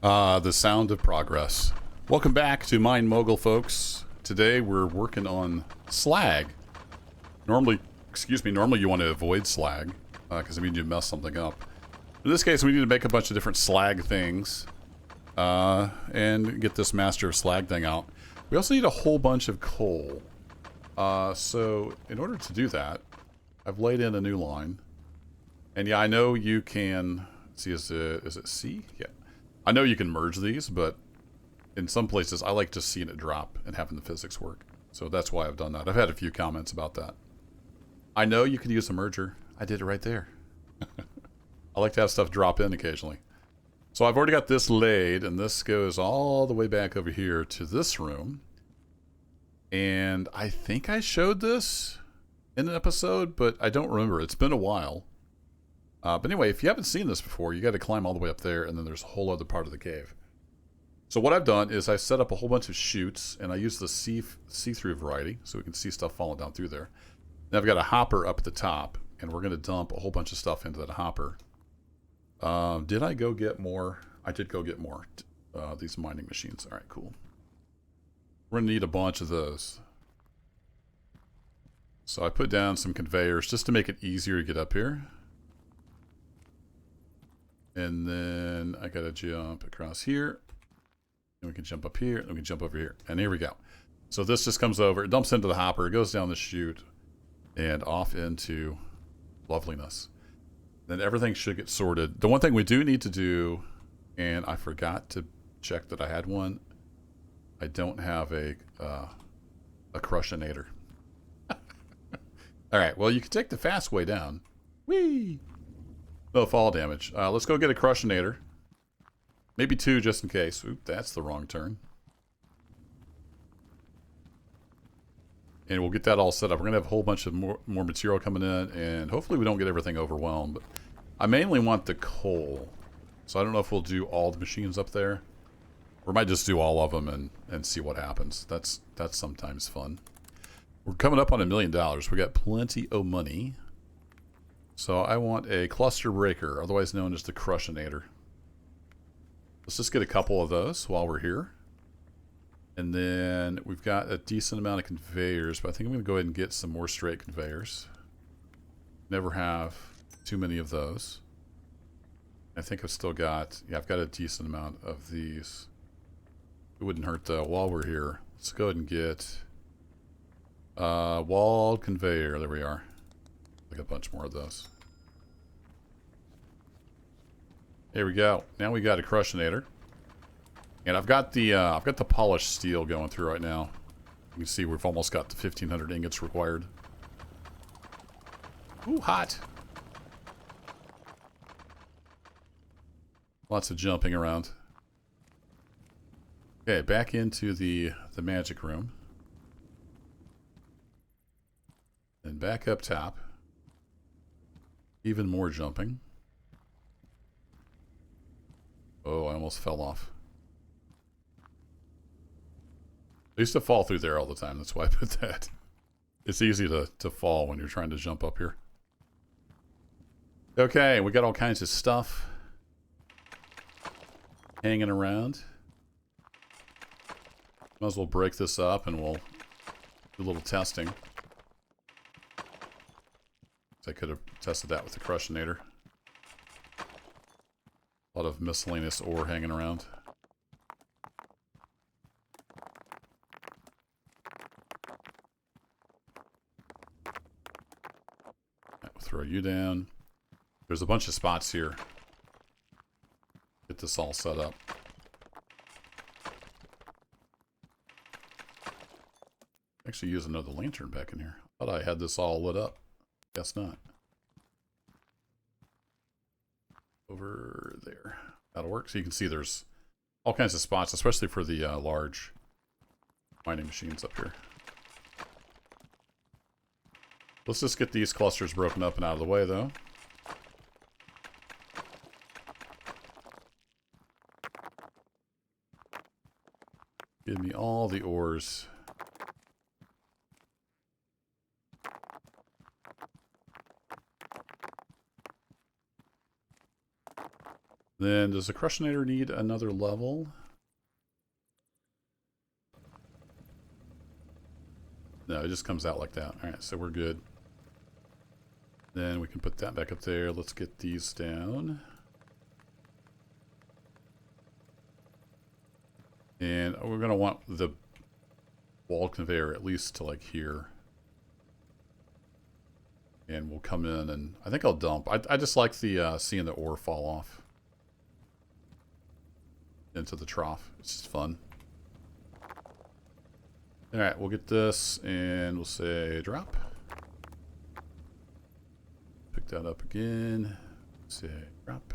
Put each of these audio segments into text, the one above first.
The sound of progress. Welcome back to Mine Mogul, folks. Today we're working on slag. Normally you want to avoid slag because it means you mess something up. In this case, we need to make a bunch of different slag things and get this master of slag thing out. We also need a whole bunch of coal. So in order to do that, I've laid in a new line. And yeah, I know you can see, is it C? Yeah. I know you can merge these, but in some places I like just seeing it drop and having the physics work. So that's why I've done that. I've had a few comments about that. I know you can use a merger. I did it right there. I like to have stuff drop in occasionally. So I've already got this laid, and this goes all the way back over here to this room. And I think I showed this in an episode, but I don't remember. It's been a while. But anyway, if you haven't seen this before, you got to climb all the way up there, and then there's a whole other part of the cave. So what I've done is I set up a whole bunch of chutes, and I use the see-through variety, so we can see stuff falling down through there. Now I've got a hopper up at the top, and we're going to dump a whole bunch of stuff into that hopper. Did I go get more? I did go get more. These mining machines. All right, cool. We're going to need a bunch of those. So I put down some conveyors just to make it easier to get up here. And then I gotta jump across here. And we can jump up here, and we can jump over here. And here we go. So this just comes over, it dumps into the hopper, it goes down the chute, and off into loveliness. Then everything should get sorted. The one thing we do need to do, and I forgot to check that I had one, I don't have a crushinator. Alright, well you can take the fast way down. Whee! No fall damage. Let's go get a crushinator. Maybe two just in case. Oop, that's the wrong turn. And we'll get that all set up. We're going to have a whole bunch of more material coming in, and hopefully we don't get everything overwhelmed. But I mainly want the coal. So I don't know if we'll do all the machines up there. Or we might just do all of them and see what happens. That's sometimes fun. We're coming up on $1 million. We got plenty of money. So I want a cluster breaker, otherwise known as the crushinator. Let's just get a couple of those while we're here. And then we've got a decent amount of conveyors, but I think I'm going to go ahead and get some more straight conveyors. Never have too many of those. I think I've still got, yeah, I've got a decent amount of these. It wouldn't hurt though, while we're here. Let's go ahead and get walled conveyor. There we are. Like a bunch more of those. There we go. Now we got a crushinator, and I've got the polished steel going through right now. You can see we've almost got the 1,500 ingots required. Ooh, hot! Lots of jumping around. Okay, back into the magic room, and back up top. Even more jumping. Oh, I almost fell off. I used to fall through there all the time. That's why I put that. It's easy to fall when you're trying to jump up here. Okay, we got all kinds of stuff hanging around. Might as well break this up and we'll do a little testing. I could have tested that with the crushinator. A lot of miscellaneous ore hanging around. Right, we'll throw you down. There's a bunch of spots here. Get this all set up. Actually use another lantern back in here. Thought I had this all lit up. Guess not. Over there. That'll work. So you can see there's all kinds of spots, especially for the large mining machines up here. Let's just get these clusters broken up and out of the way, though. Give me all the ores. Then does the crushinator need another level? No, it just comes out like that. Alright, so we're good. Then we can put that back up there. Let's get these down. And we're going to want the wall conveyor at least to like here. And we'll come in and I think I'll dump. I just like the seeing the ore fall off into the trough. It's just fun. Alright, we'll get this and we'll say drop. Pick that up again. Say drop.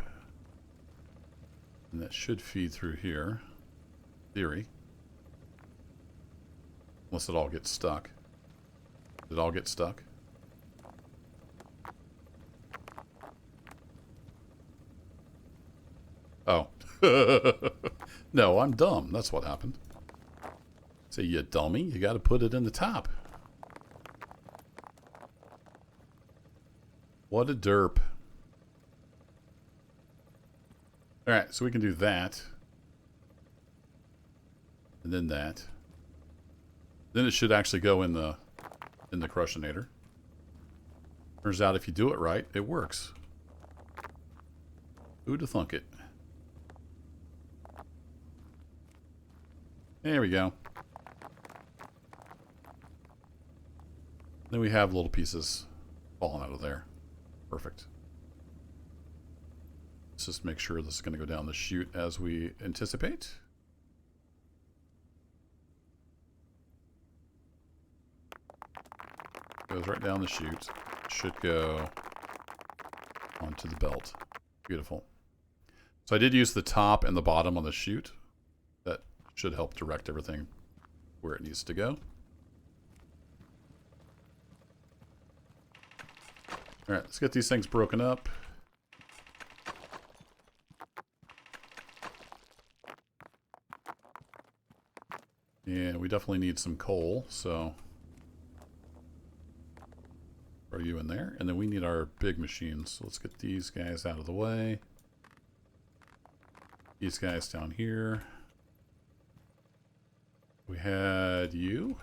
And that should feed through here. Theory. Unless it all gets stuck. Did it all get stuck? Oh. No, I'm dumb. That's what happened. So you dummy, you got to put it in the top. What a derp. Alright, so we can do that. And then that. Then it should actually go in the crushinator. Turns out if you do it right, it works. Who'd have thunk it? There we go. Then we have little pieces falling out of there. Perfect. Let's just make sure this is going to go down the chute as we anticipate. Goes right down the chute. Should go onto the belt. Beautiful. So I did use the top and the bottom on the chute. That should help direct everything where it needs to go. Alright, let's get these things broken up. And we definitely need some coal, so throw you in there. And then we need our big machines. So let's get these guys out of the way. These guys down here. We had you.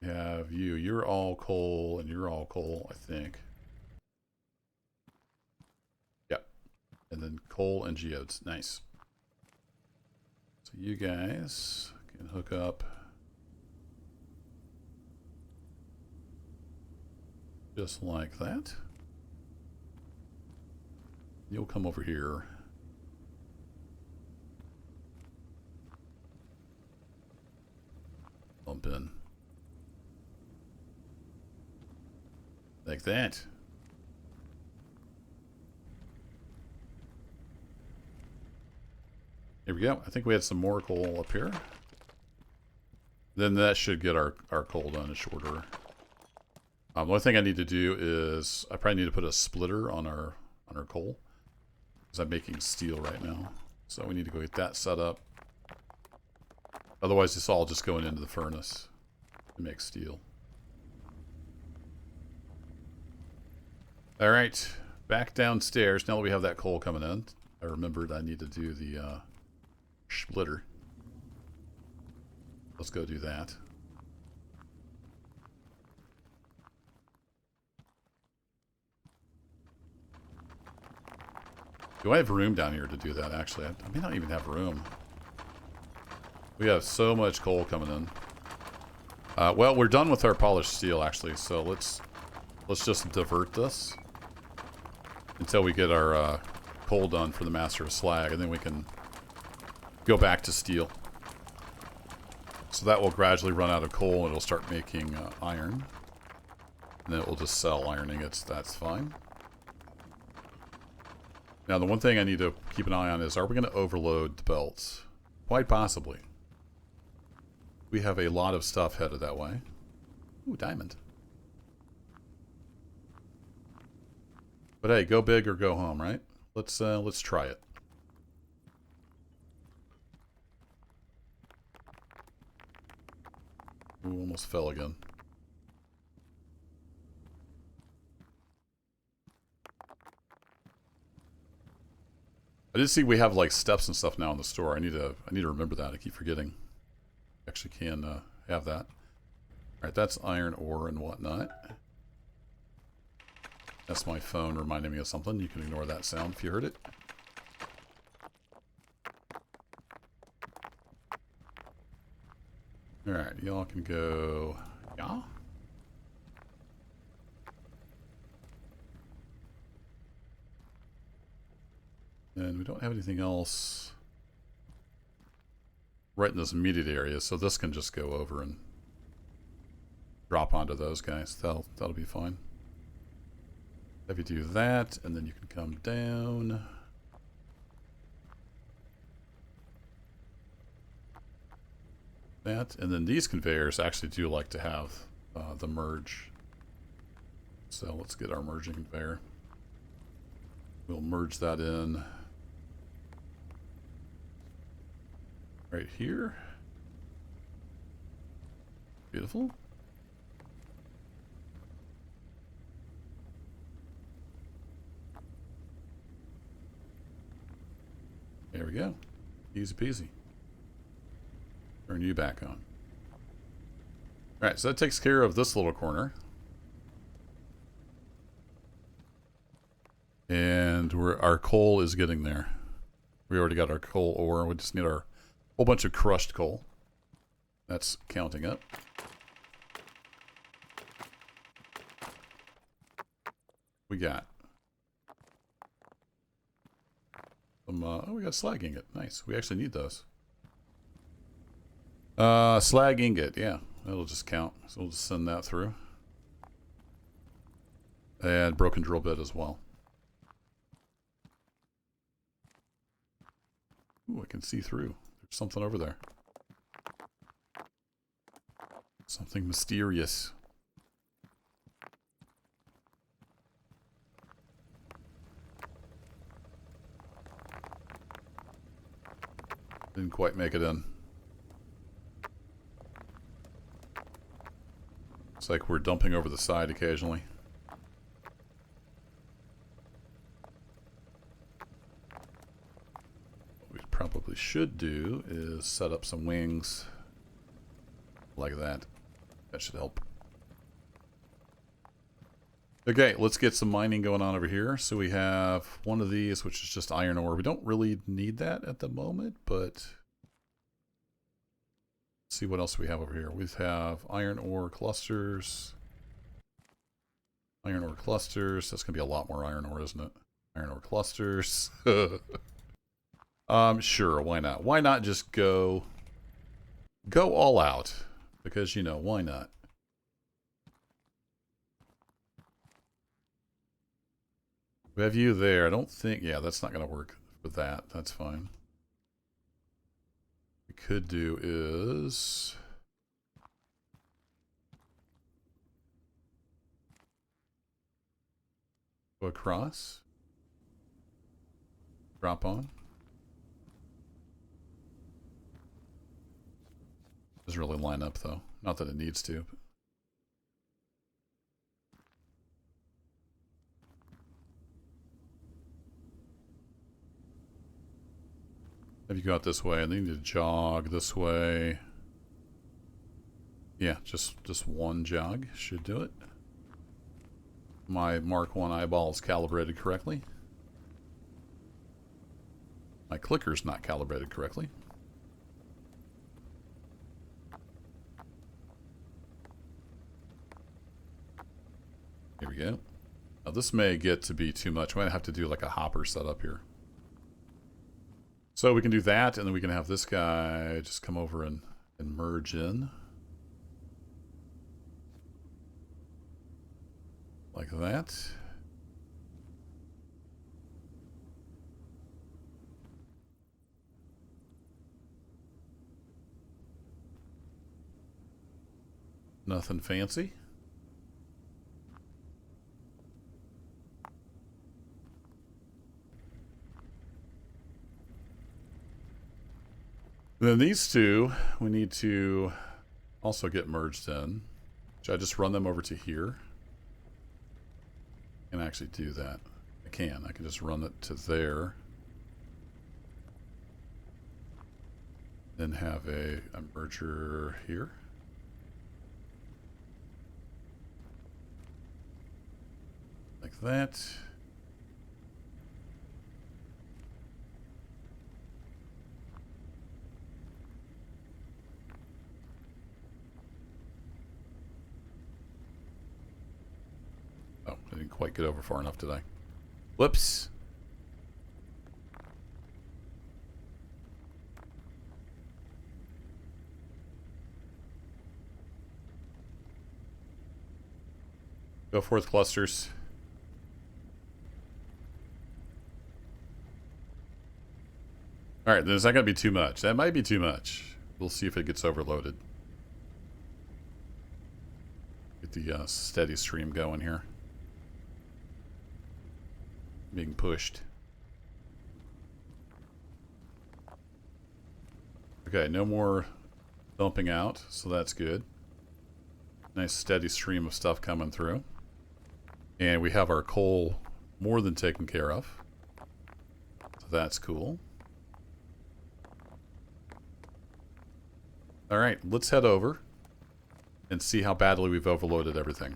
We have you. You're all coal and you're all coal, I think. Yep. And then coal and geodes. Nice. So you guys can hook up just like that. You'll come over here. Bump in. Like that. Here we go. I think we had some more coal up here. Then that should get our coal done in short order. The only thing I need to do is I probably need to put a splitter on our coal. Because I'm making steel right now. So we need to go get that set up. Otherwise it's all just going into the furnace to make steel. Alright, back downstairs. Now that we have that coal coming in, I remembered I need to do the splitter. Let's go do that. Do I have room down here to do that, actually? I may not even have room. We have so much coal coming in. Well, we're done with our polished steel, actually, so let's just divert this until we get our coal done for the Master of Slag, and then we can go back to steel. So that will gradually run out of coal, and it'll start making iron. And then it will just sell iron ingots. That's fine. Now, the one thing I need to keep an eye on is, are we going to overload the belts? Quite possibly. We have a lot of stuff headed that way. Ooh, diamond. But hey, go big or go home, right? Let's try it. Ooh, almost fell again. I did see we have like steps and stuff now in the store. I need to remember that. I keep forgetting. Actually can have that. Alright, that's iron ore and whatnot. That's my phone reminding me of something. You can ignore that sound if you heard it. Alright, y'all can go... Yeah? And we don't have anything else right in this immediate area, so this can just go over and drop onto those guys. That'll be fine. If you do that, and then you can come down. That, and then these conveyors actually do like to have the merge. So let's get our merging conveyor. We'll merge that in right here. Beautiful. There we go. Easy peasy. Turn you back on. Alright, so that takes care of this little corner. And our coal is getting there. We already got our coal ore. We just need our whole bunch of crushed coal. That's counting up. We got some, oh, we got slag ingot. Nice. We actually need those. Slag ingot, yeah. That'll just count. So we'll just send that through. And broken drill bit as well. Ooh, I can see through. There's something over there. Something mysterious. Didn't quite make it in. It's like we're dumping over the side occasionally. What we probably should do is set up some wings like that. That should help. Okay, let's get some mining going on over here. So we have one of these, which is just iron ore. We don't really need that at the moment, but let's see what else we have over here. We have iron ore clusters. Iron ore clusters. That's going to be a lot more iron ore, isn't it? Iron ore clusters. Sure, why not? Why not just go all out? Because, you know, why not? We have you there. I don't think... Yeah, that's not going to work with that. That's fine. What we could do is... go across. Drop on. Doesn't really line up, though. Not that it needs to. But... if you go out this way, and then you need to jog this way. Yeah, just one jog should do it. My Mark 1 eyeball is calibrated correctly. My clicker's not calibrated correctly. Here we go. Now this may get to be too much. We might have to do like a hopper setup here. So we can do that, and then we can have this guy just come over and merge in. Like that. Nothing fancy. Then these two, we need to also get merged in. Should I just run them over to here? I can actually do that. I can just run it to there. Then have a merger here. Like that. Oh, I didn't quite get over far enough, did I? Whoops. Go forth, clusters. Alright, then is that going to be too much? That might be too much. We'll see if it gets overloaded. Get the steady stream going here. Being pushed. Okay, no more dumping out, so that's good. Nice steady stream of stuff coming through. And we have our coal more than taken care of. So that's cool. Alright, let's head over and see how badly we've overloaded everything.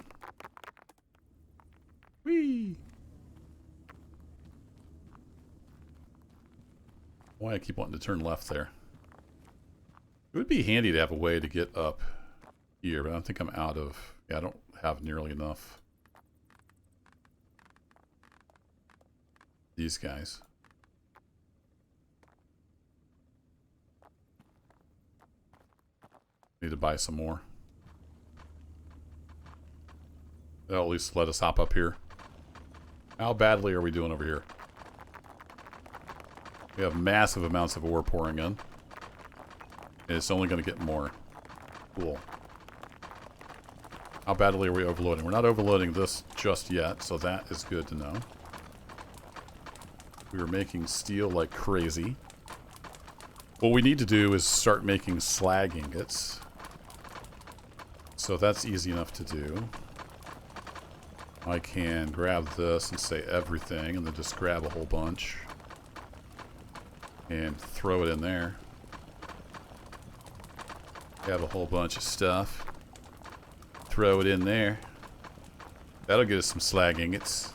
Whee! Why I keep wanting to turn left there. It would be handy to have a way to get up here, but I don't think I'm out of... Yeah, I don't have nearly enough. These guys. Need to buy some more. That'll at least let us hop up here. How badly are we doing over here? We have massive amounts of ore pouring in. And it's only going to get more. Cool. How badly are we overloading? We're not overloading this just yet, so that is good to know. We are making steel like crazy. What we need to do is start making slag ingots. So that's easy enough to do. I can grab this and say everything, and then just grab a whole bunch. And throw it in there. Grab a whole bunch of stuff. Throw it in there. That'll get us some slag ingots.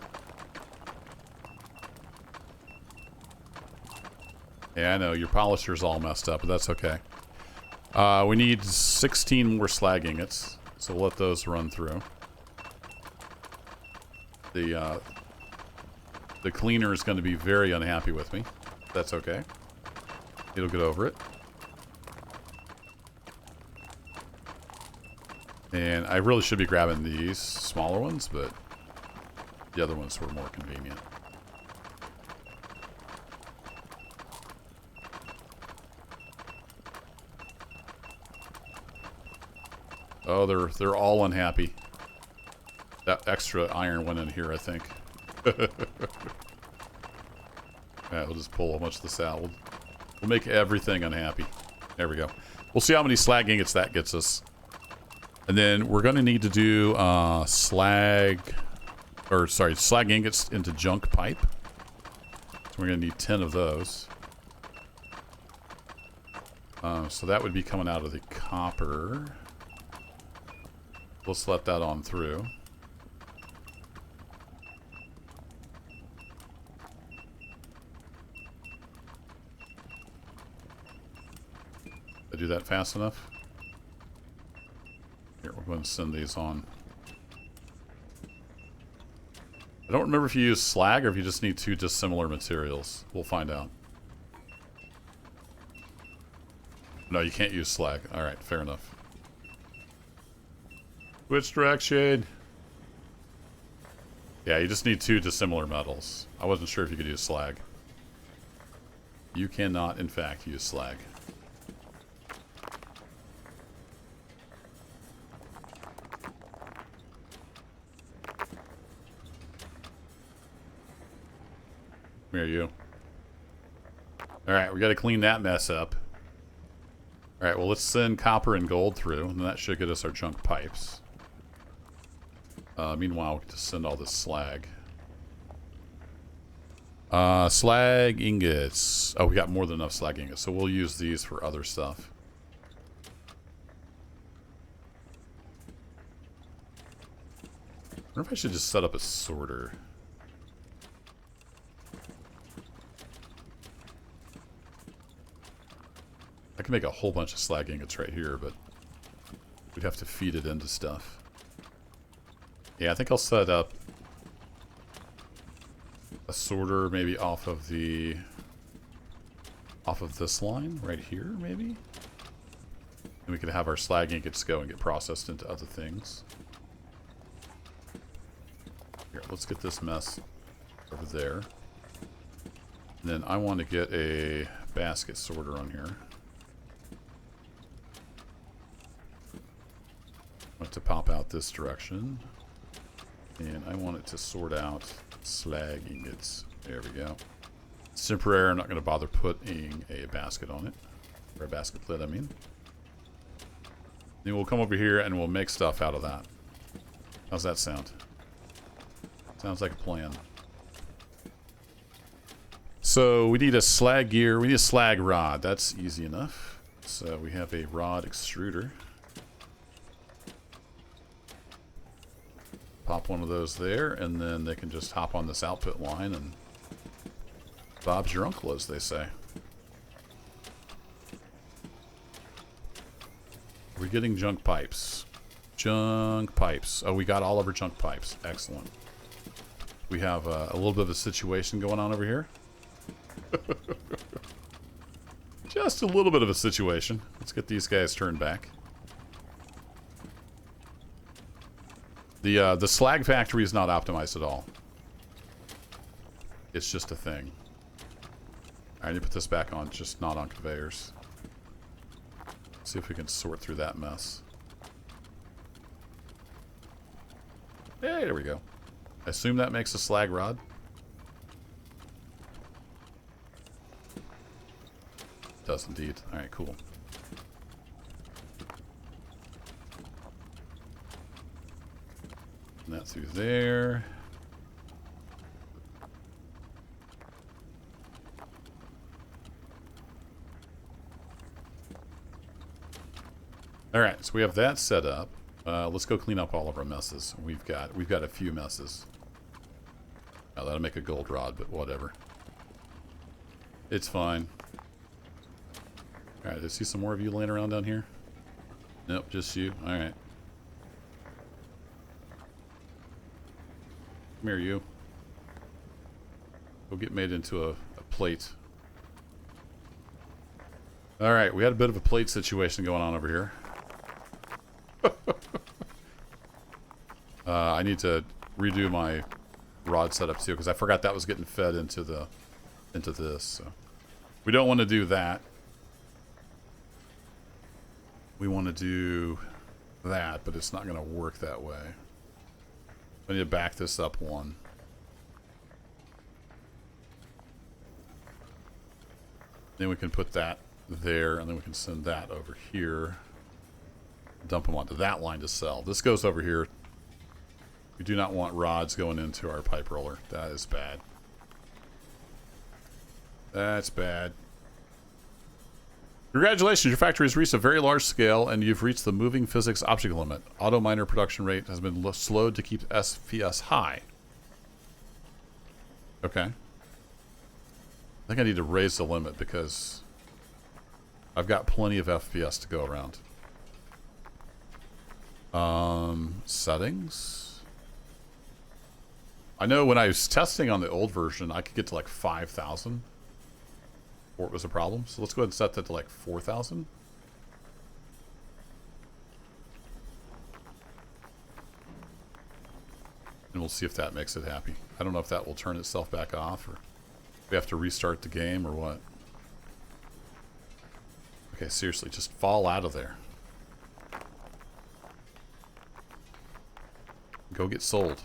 Yeah, I know, your polisher's all messed up, but that's okay. We need 16 more slag ingots, so we'll let those run through. The cleaner is going to be very unhappy with me. That's okay. It'll get over it. And I really should be grabbing these smaller ones, but the other ones were more convenient. Oh, they're all unhappy. That extra iron went in here, I think. Yeah, we'll just pull a bunch of this out. We'll make everything unhappy. There we go. We'll see how many slag ingots that gets us. And then we're going to need to do slag ingots into junk pipe. So we're going to need 10 of those. So that would be coming out of the copper. Let's let that on through. Did I do that fast enough? Here, we're going to send these on. I don't remember if you use slag or if you just need two dissimilar materials. We'll find out. No, you can't use slag. Alright, fair enough. Which direction? Yeah, you just need two dissimilar metals. I wasn't sure if you could use slag. You cannot, in fact, use slag. Where are you? Alright, we gotta clean that mess up. Alright, well, let's send copper and gold through, and that should get us our junk pipes. Meanwhile, we just send all this slag. Slag ingots. Oh, we got more than enough slag ingots, so we'll use these for other stuff. wonder if I should just set up a sorter. I can make a whole bunch of slag ingots right here, but we'd have to feed it into stuff. Yeah, I think I'll set up a sorter maybe off of this line right here, maybe? And we can have our slag ingots go and get processed into other things. Here, let's get this mess over there. And then I want to get a basket sorter on here. I want it to pop out this direction. And I want it to sort out slag ingots. There we go. Temporary, I'm not going to bother putting a basket on it. Or a basket lid, I mean. Then we'll come over here and we'll make stuff out of that. How's that sound? Sounds like a plan. So we need a slag gear. We need a slag rod. That's easy enough. So we have a rod extruder. Pop one of those there, and then they can just hop on this output line, and Bob's your uncle, as they say. We're getting junk pipes. Junk pipes. Oh, we got all of our junk pipes. Excellent. We have a little bit of a situation going on over here. Just a little bit of a situation. Let's get these guys turned back. The slag factory is not optimized at all. It's just a thing. I need to put this back on, just not on conveyors. See if we can sort through that mess. Hey, there we go. I assume that makes a slag rod. It does indeed. Alright, cool. And that through there. Alright, so we have that set up. Let's go clean up all of our messes. We've got a few messes. Now that'll make a gold rod, but whatever. It's fine. Alright, I see some more of you laying around down here. Nope, just you. Alright. Come here, you. Go get made into a plate. Alright, we had a bit of a plate situation going on over here. I need to redo my rod setup too, because I forgot that was getting fed into this. So we don't want to do that. We want to do that, but it's not going to work that way. I need to back this up one. Then we can put that there, and then we can send that over here. Dump them onto that line to sell. This goes over here. We do not want rods going into our pipe roller. That is bad. That's bad. Congratulations, your factory has reached a very large scale and you've reached the moving physics object limit. Auto miner production rate has been slowed to keep FPS high. Okay. I think I need to raise the limit because I've got plenty of FPS to go around. Settings. I know when I was testing on the old version, I could get to like 5,000 before it was a problem. So let's go ahead and set that to like 4,000. And we'll see if that makes it happy. I don't know if that will turn itself back off or we have to restart the game or what. Okay, seriously, just fall out of there. Go get sold.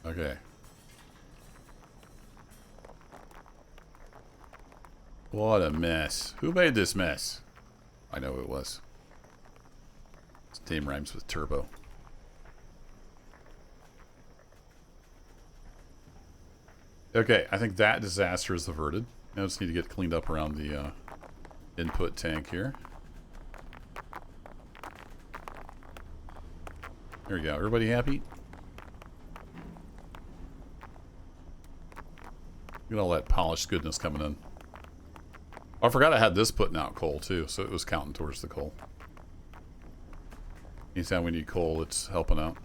Okay. What a mess. Who made this mess? I know who it was. This name rhymes with turbo. Okay, I think that disaster is averted. Now I just need to get cleaned up around the input tank here. There we go. Everybody happy? Look at all that polished goodness coming in. Oh, I forgot I had this putting out coal too, so it was counting towards the coal. Anytime we need coal, it's helping out.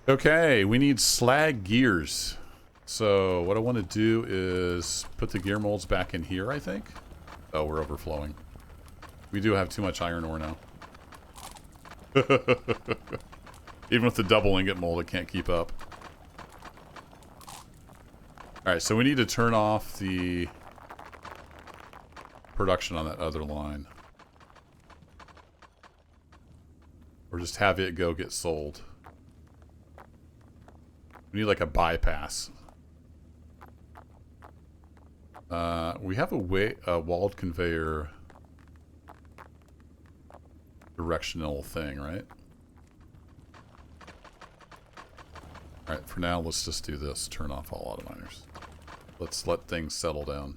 Okay, we need slag gears. So what I want to do is put the gear molds back in here, I think. Oh, we're overflowing. We do have too much iron ore now. Even with the double ingot mold, it can't keep up. Alright, so we need to turn off the production on that other line. Or just have it go get sold. We need like a bypass. We have a walled conveyor directional thing, right? Alright, for now, let's just do this. Turn off all auto miners. Let's let things settle down.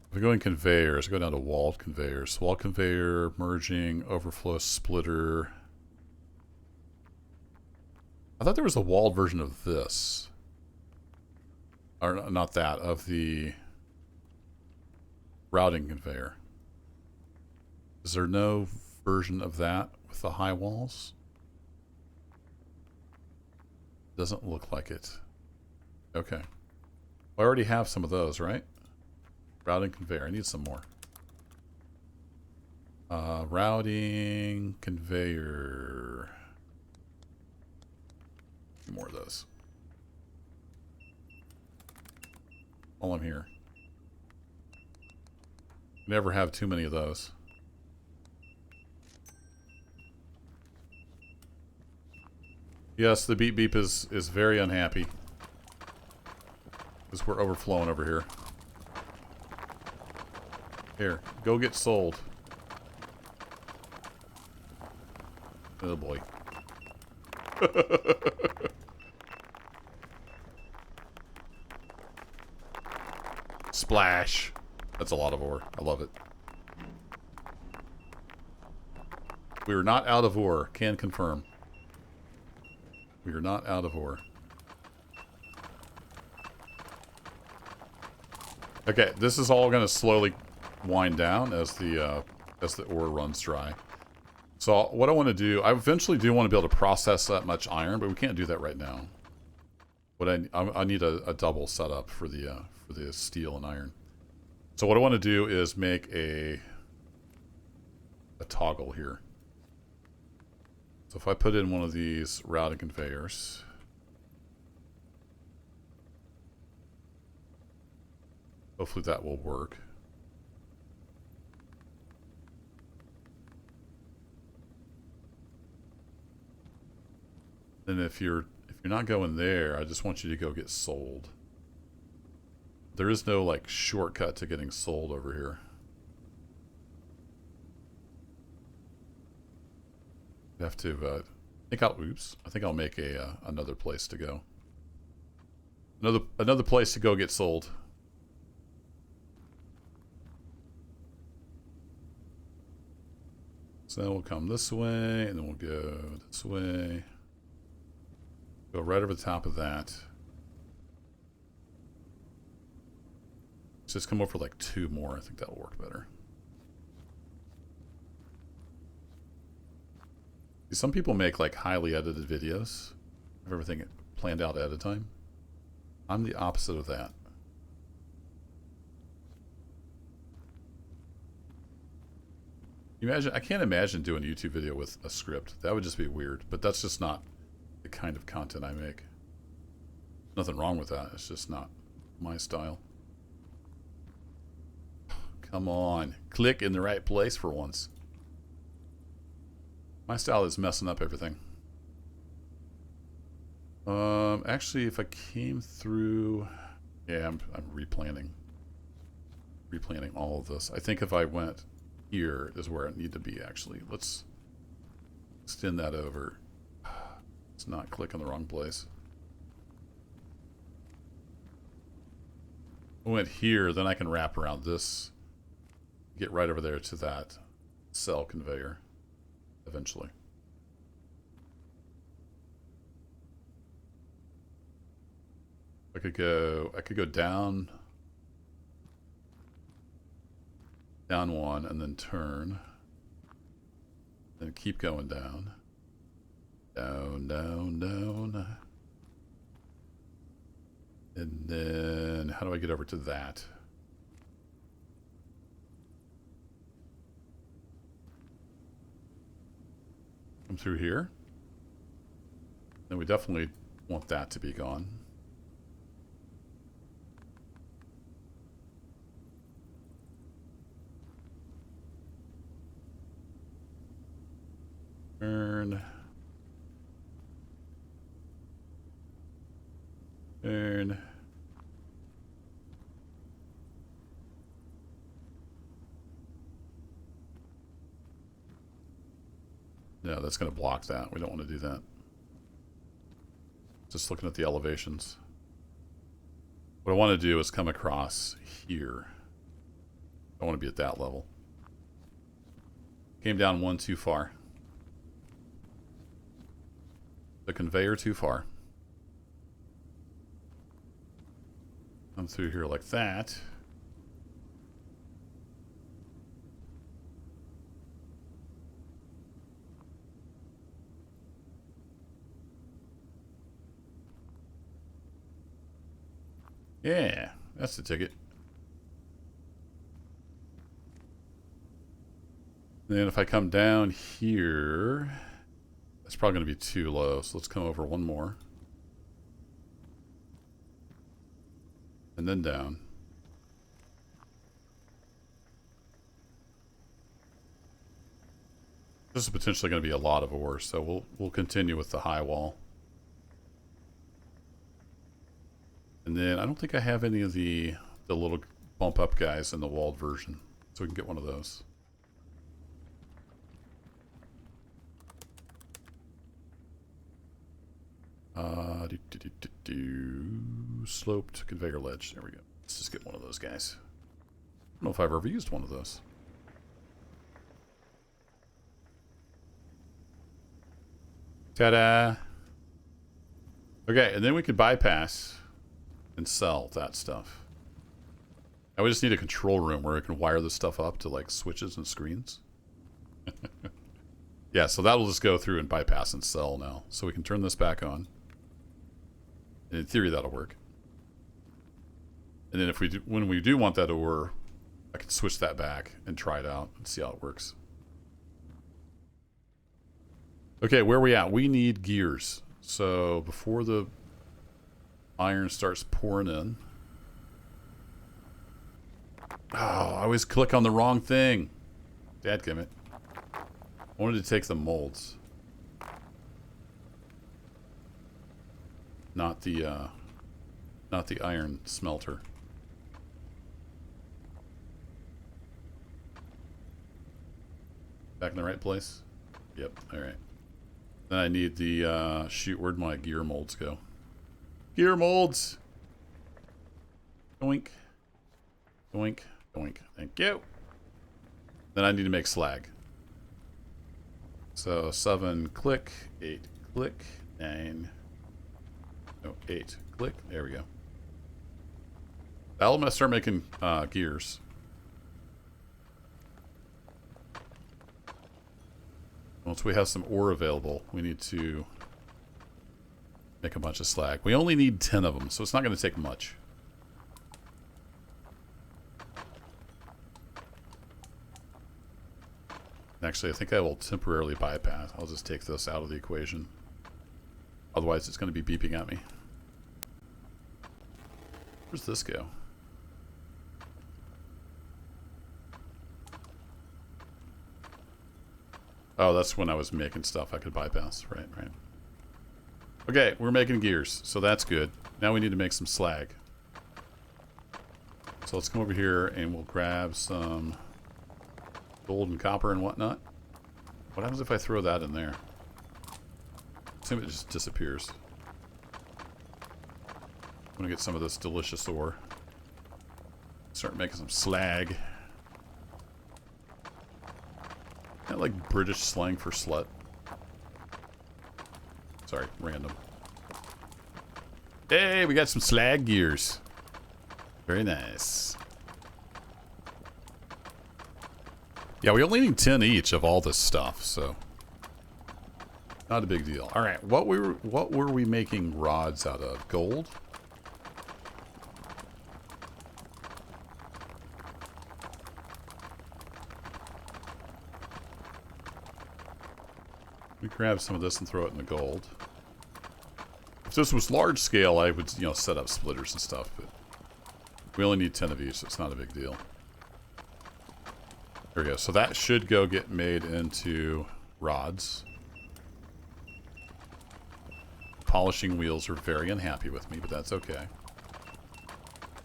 If we go in conveyors, go down to walled conveyors. Walled conveyor, merging, overflow splitter. I thought there was a walled version of this. Or not that, of the routing conveyor. Is there no version of that with the high walls? Doesn't look like it. Okay. I already have some of those, right? Routing conveyor. I need some more. Routing conveyor. More of those. While I'm here. Never have too many of those. Yes, the beep beep is very unhappy. Because we're overflowing over here. Here, go get sold. Oh boy. Splash. That's a lot of ore. I love it. We are not out of ore. Can confirm. We are not out of ore. Okay, this is all going to slowly wind down as the ore runs dry. So what I want to do, I eventually do want to be able to process that much iron, but we can't do that right now. What I need a double setup for the steel and iron. So what I want to do is make a toggle here. So if I put in one of these routing conveyors, hopefully that will work. And if you're not going there, I just want you to go get sold. There is no like shortcut to getting sold over here. You have to I think I'll make another place to go. Another place to go get sold. So then we'll come this way, and then we'll go this way. Go right over the top of that. Let's just come over like 2 more. I think that'll work better. Some people make like highly edited videos of everything planned out ahead of time. I'm the opposite of that. I can't imagine doing a YouTube video with a script. That would just be weird, but that's just not the kind of content I make. Nothing wrong with that. It's just not my style. Come on. Click in the right place for once. My style is messing up everything. Actually, if I came through... Yeah, I'm replanning. Replanning all of this. I think if I went here is where I need to be, actually. Let's extend that over. Let's not click in the wrong place. I went here, then I can wrap around this get right over there to that cell conveyor eventually. I could go down one and then turn. Then keep going down. Down, down, down. And then how do I get over to that? Come through here. Then we definitely want that to be gone. Turn. Turn. No, that's going to block that. We don't want to do that. Just looking at the elevations. What I want to do is come across here. I want to be at that level. Came down one too far. The conveyor too far. Come through here like that. Yeah, that's the ticket. Then if I come down here, that's probably going to be too low. So let's come over one more. And then down. This is potentially going to be a lot of ore, so we'll continue with the high wall. And then I don't think I have any of the little bump up guys in the walled version, so we can get one of those. Sloped conveyor ledge. There we go. Let's just get one of those guys. I don't know if I've ever used one of those. Ta-da! Okay, and then we could bypass and sell that stuff. Now we just need a control room where we can wire this stuff up to like switches and screens. Yeah, so that'll just go through and bypass and sell now. So we can turn this back on. And in theory, that'll work. And then if we do, when we do want that ore, I can switch that back and try it out and see how it works. Okay, where are we at? We need gears. So before the iron starts pouring in. Oh, I always click on the wrong thing. Dadgummit. I wanted to take the molds. Not the iron smelter. Back in the right place? Yep, alright. Then I need the, shoot, where'd my gear molds go? Gear molds! Doink. Doink. Doink. Thank you. Then I need to make slag. So 7 click, 8 click, 9. No, 8 click. There we go. Now I'm gonna start making gears. Once we have some ore available, we need to make a bunch of slag. We only need 10 of them, so it's not going to take much. Actually, I think I will temporarily bypass. I'll just take this out of the equation. Otherwise, it's going to be beeping at me. Where's this go? Oh, that's when I was making stuff I could bypass. Right, right. Okay, we're making gears, so that's good. Now we need to make some slag. So let's come over here and we'll grab some gold and copper and whatnot. What happens if I throw that in there? Assume it just disappears. I'm gonna get some of this delicious ore. Start making some slag. that like British slang for slut? Sorry, random. Hey, we got some slag gears. Very nice. Yeah, we only need 10 each of all this stuff, so not a big deal. All right, what were we making rods out of? Gold? We grab some of this and throw it in the gold. If this was large scale, I would, set up splitters and stuff, but we only need 10 of each, so it's not a big deal. There we go. So that should go get made into rods. Polishing wheels are very unhappy with me, but that's okay.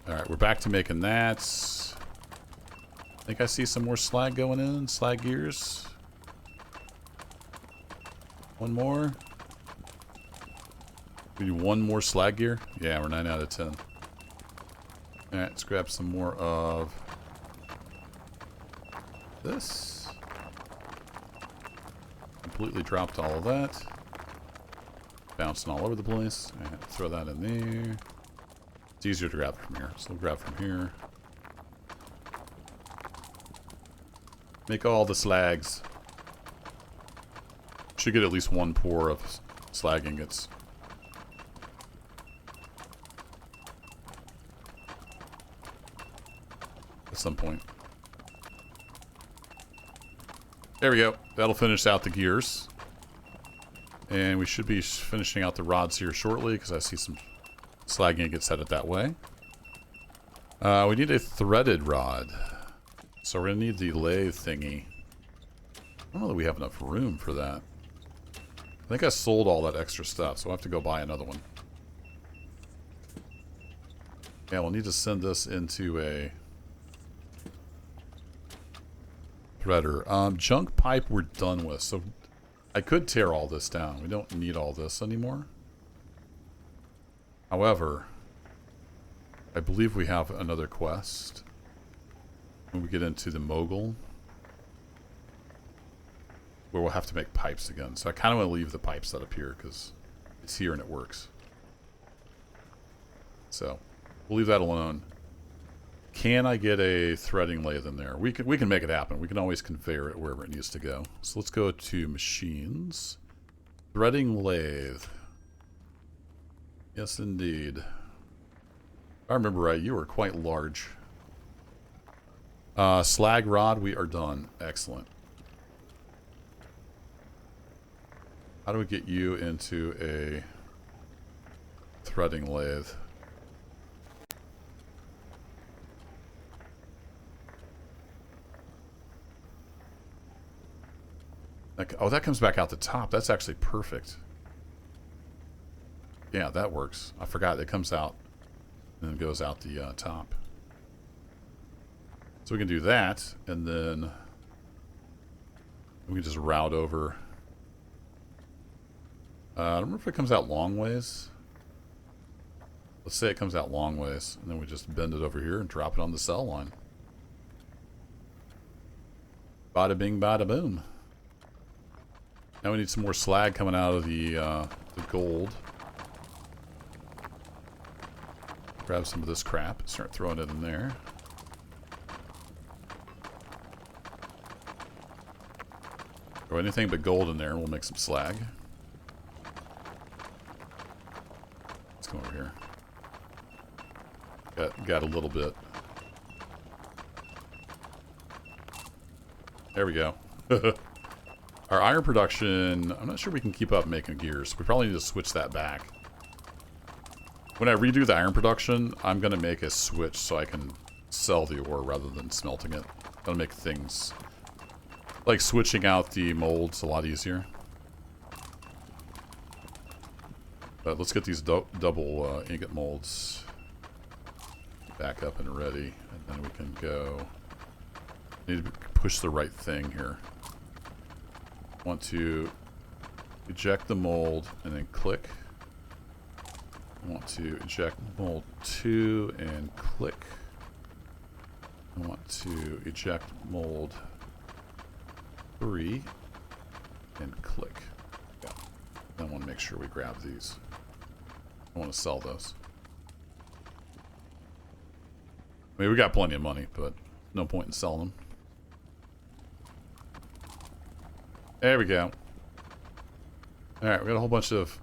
Alright, we're back to making that. I think I see some more slag going in. Slag gears. One more. We do one more slag gear? Yeah, we're 9 out of 10. Alright, let's grab some more of this. Completely dropped all of that. Bouncing all over the place. Alright, throw that in there. It's easier to grab from here, so we'll grab from here. Make all the slags. Should get at least one pour of slag ingots. At some point. There we go. That'll finish out the gears. And we should be finishing out the rods here shortly because I see some slag ingots headed that way. We need a threaded rod. So we're going to need the lathe thingy. I don't know that we have enough room for that. I think I sold all that extra stuff, so I'll have to go buy another one. Yeah, we'll need to send this into a threader. Junk pipe we're done with, so I could tear all this down. We don't need all this anymore. However, I believe we have another quest when we get into the Mogul, where we'll have to make pipes again. So I kind of want to leave the pipe set up here because it's here and it works. So we'll leave that alone. Can I get a threading lathe in there? We can make it happen. We can always conveyor it wherever it needs to go. So let's go to machines. Threading lathe. Yes, indeed. If I remember right, you are quite large. Slag rod, we are done. Excellent. How do we get you into a threading lathe? Oh, that comes back out the top. That's actually perfect. Yeah, that works. I forgot it comes out and then goes out the top. So we can do that, and then we can just route over. I don't remember if it comes out long ways. Let's say it comes out long ways, and then we just bend it over here and drop it on the cell line. Bada bing, bada boom. Now we need some more slag coming out of the gold. Grab some of this crap and start throwing it in there. Throw anything but gold in there and we'll make some slag. Let's go over here. Got a little bit. There we go. Our iron production, I'm not sure we can keep up making gears. We probably need to switch that back. When I redo the iron production, I'm going to make a switch so I can sell the ore rather than smelting it. That'll make things like switching out the molds a lot easier. But let's get these double ingot molds back up and ready, and then we can go. Need to push the right thing here. Want to eject the mold and then click. I want to eject mold 2 and click. I want to eject mold 3 and click. Yeah. I want to make sure we grab these. I want to sell those. I mean, we got plenty of money, but no point in selling them. There we go. Alright, we got a whole bunch of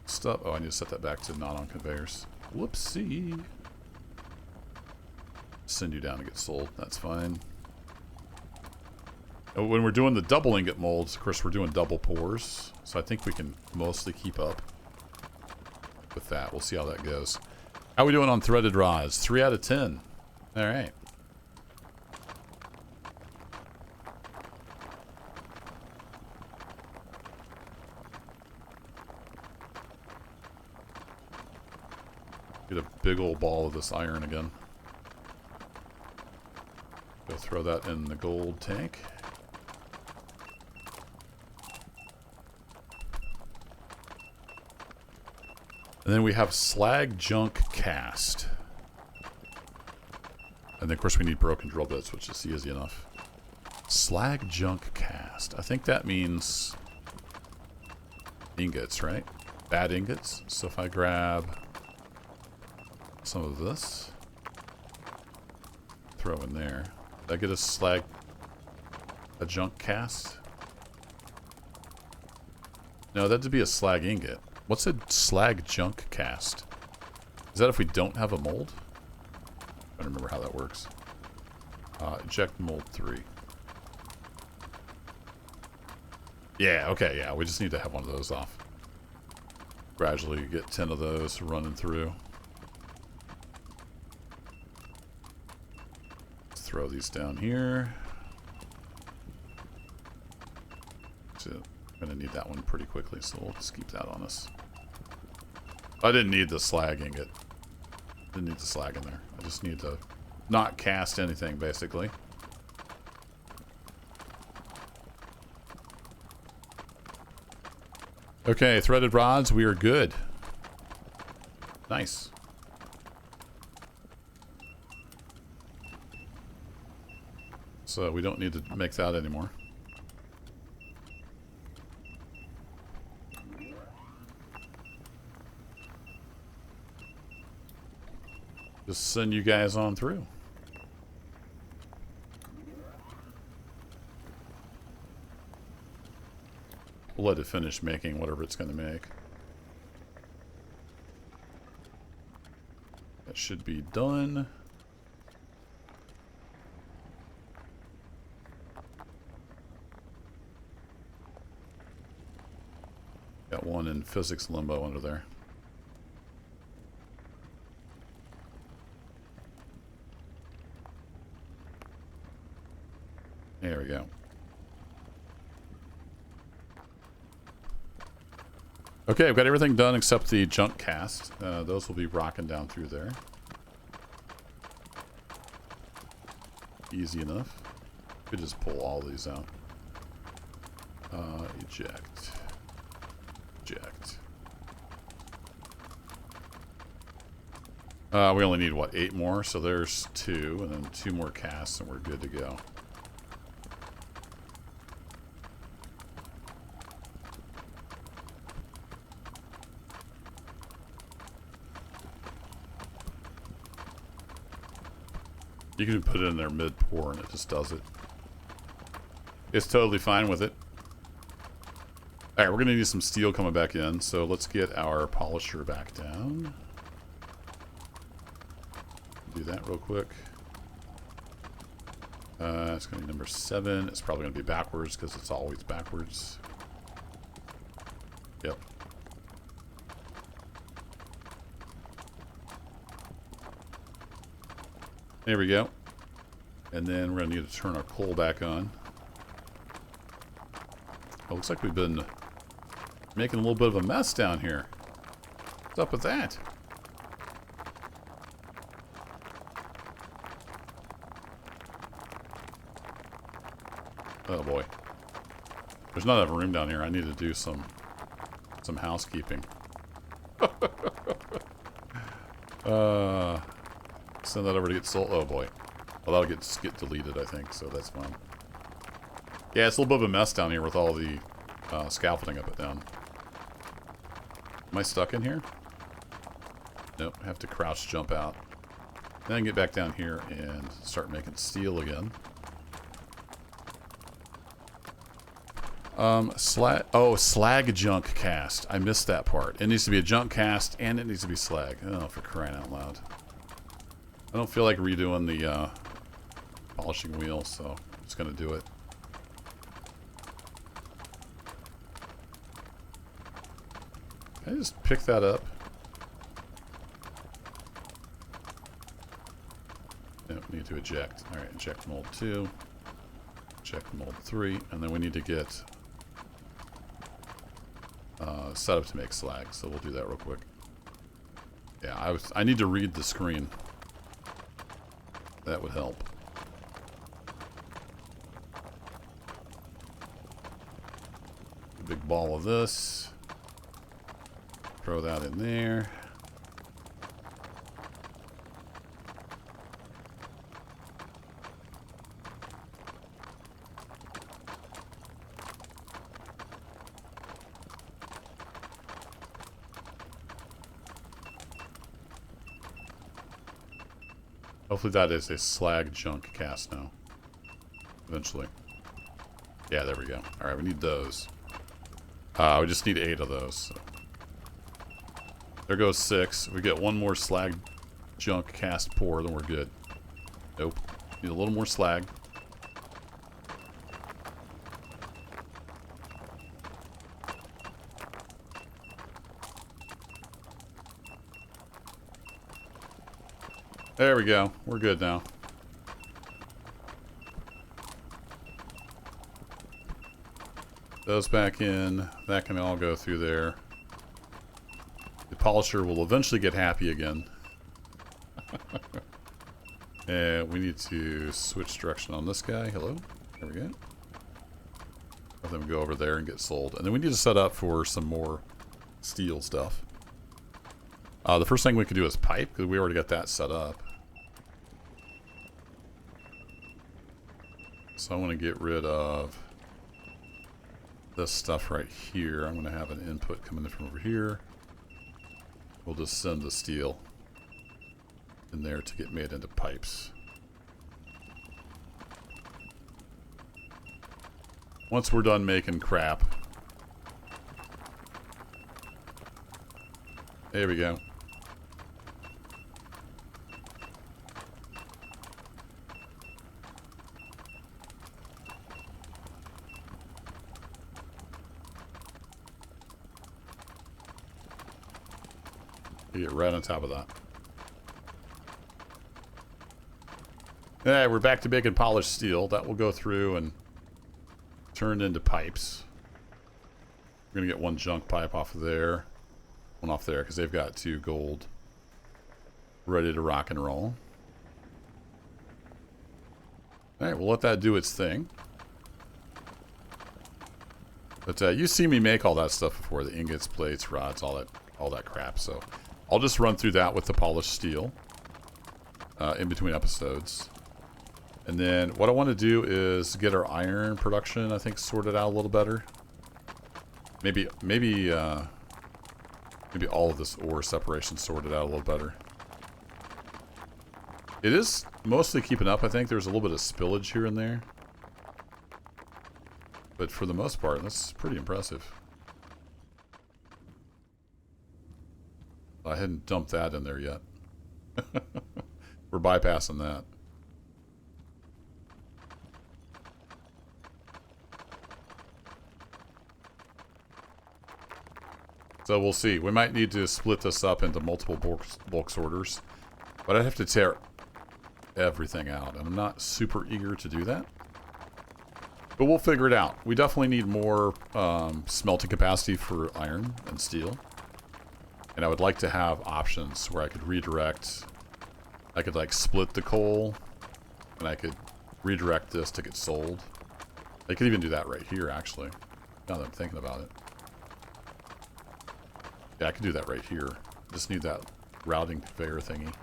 stuff. Oh, I need to set that back to not on conveyors. Whoopsie. Send you down to get sold. That's fine. When we're doing the double ingot molds, of course, we're doing double pours. So I think we can mostly keep up with that. We'll see how that goes. How are we doing on threaded rods? 3 out of 10. Alright. Get a big old ball of this iron again. Go throw that in the gold tank. And then we have slag junk cast. And then of course we need broken drill bits, which is easy enough. Slag junk cast. I think that means ingots, right? Bad ingots. So if I grab some of this, throw in there. Did I get a junk cast? No, that'd be a slag ingot. What's a slag junk cast? Is that if we don't have a mold? I don't remember how that works. Eject mold 3. Yeah, okay, yeah. We just need to have one of those off. Gradually get 10 of those running through. Let's throw these down here. I'm going to need that one pretty quickly, so we'll just keep that on us. I didn't need the slag ingot. Didn't need the slag in there. I just need to not cast anything, basically. Okay, threaded rods, we are good. Nice. So we don't need to make that anymore. Just send you guys on through. We'll let it finish making whatever it's going to make. That should be done. Got one in physics limbo under there. There we go. Okay, I've got everything done except the junk cast. Those will be rocking down through there. Easy enough. Could just pull all these out. Eject. Eject. We only need, what, 8 more? So there's 2, and then 2 more casts, and we're good to go. You can put it in there mid-pour and it just does it. It's totally fine with it. Alright, we're going to need some steel coming back in, so let's get our polisher back down. Do that real quick. It's going to be number 7. It's probably going to be backwards because it's always backwards. Yep. There we go. And then we're going to need to turn our coal back on. Oh, looks like we've been making a little bit of a mess down here. What's up with that? Oh boy. There's not enough room down here. I need to do some housekeeping. Send that over to get sold. Oh boy. Well, that'll get deleted, I think, so that's fine. Yeah, it's a little bit of a mess down here with all the scaffolding up and down. Am I stuck in here? Nope, I have to crouch jump out. Then get back down here and start making steel again. Slag junk cast. I missed that part. It needs to be a junk cast and it needs to be slag. Oh, for crying out loud. I don't feel like redoing the polishing wheel, so I'm just gonna do it. Can I just pick that up? No, need to eject. Alright, eject mold 2. Eject mold 3. And then we need to get set up to make slag, so we'll do that real quick. Yeah, I need to read the screen. That would help. A big ball of this. Throw that in there. Hopefully that is a slag junk cast now. Eventually. Yeah, there we go. Alright, we need those. We just need 8 of those. So. There goes 6. We get 1 more slag junk cast pour, then we're good. Nope. Need a little more slag. There we go. We're good now. Those back in. That can all go through there. The polisher will eventually get happy again. And we need to switch direction on this guy. Hello. There we go. Let them go over there and get sold. And then we need to set up for some more steel stuff. The first thing we could do is pipe, because we already got that set up. So I want to get rid of this stuff right here. I'm going to have an input coming in from over here. We'll just send the steel in there to get made into pipes. Once we're done making crap. There we go. You get right on top of that. Yeah, we're back to making polished steel. That will go through and turn into pipes. We're going to get 1 junk pipe off of there. 1 off there, because they've got 2 gold ready to rock and roll. Alright, we'll let that do its thing. But you see me make all that stuff before. The ingots, plates, rods, all that crap. So I'll just run through that with the polished steel in between episodes. And then what I want to do is get our iron production, I think, sorted out a little better. Maybe all of this ore separation sorted out a little better. It is mostly keeping up, I think. There's a little bit of spillage here and there. But for the most part, that's pretty impressive. I hadn't dumped that in there yet. We're bypassing that. So we'll see. We might need to split this up into multiple bulk sorters. But I'd have to tear everything out. I'm not super eager to do that. But we'll figure it out. We definitely need more smelting capacity for iron and steel. And I would like to have options where I could redirect. I could like split the coal. And I could redirect this to get sold. I could even do that right here, actually. Now that I'm thinking about it. Yeah, I could do that right here. Just need that routing conveyor thingy.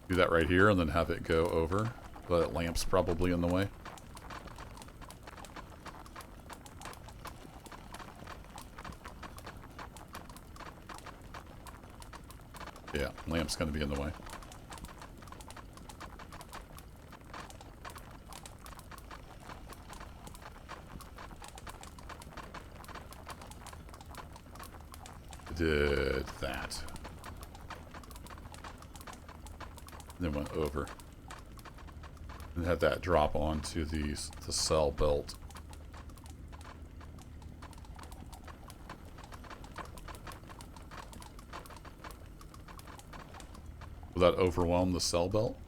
Do that right here and then have it go over. but lamp's probably in the way. Yeah, lamp's going to be in the way. Did that. Then went over. And had that drop onto the cell belt. Will that overwhelm the cell belt?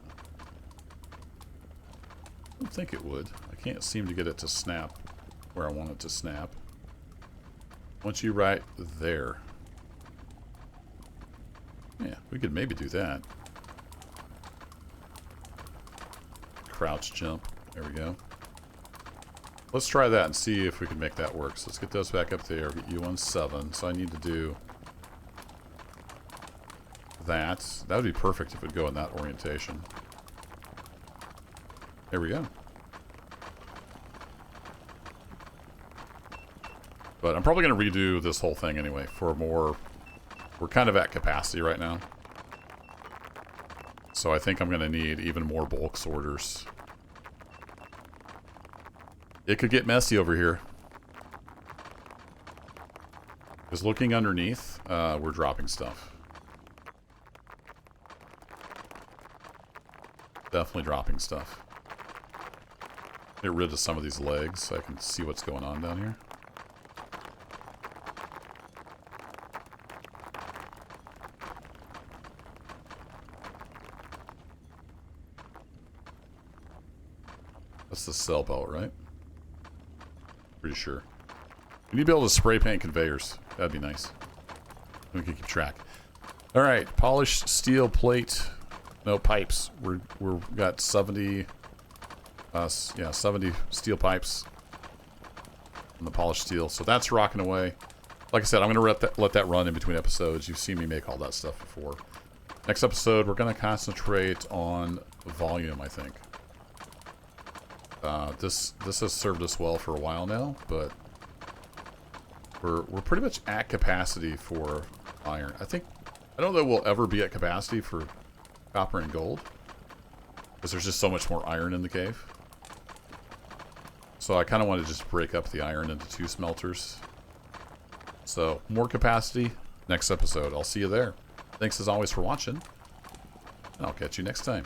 I don't think it would. I can't seem to get it to snap where I want it to snap. Once you right there. Yeah, we could maybe do that. Crouch jump. There we go. Let's try that and see if we can make that work. So let's get those back up there. Get you on 7. So I need to do that. That would be perfect if it would go in that orientation. There we go. But I'm probably going to redo this whole thing anyway for more... We're kind of at capacity right now. So I think I'm going to need even more bulk sorters. It could get messy over here. Because looking underneath, we're dropping stuff. Definitely dropping stuff. Get rid of some of these legs so I can see what's going on down here. That's the cell belt, right? Pretty sure. We need to be able to spray paint conveyors. That'd be nice. We can keep track. All right, polished steel plate. No pipes. We've got 70. Yeah, 70 steel pipes on the polished steel. So that's rocking away. Like I said, I'm gonna let that run in between episodes. You've seen me make all that stuff before. Next episode, we're gonna concentrate on volume, I think. This has served us well for a while now, but we're pretty much at capacity for iron. I don't know that we'll ever be at capacity for copper and gold, because there's just so much more iron in the cave. So I kind of want to just break up the iron into 2 smelters. So more capacity next episode. I'll see you there. Thanks as always for watching, and I'll catch you next time.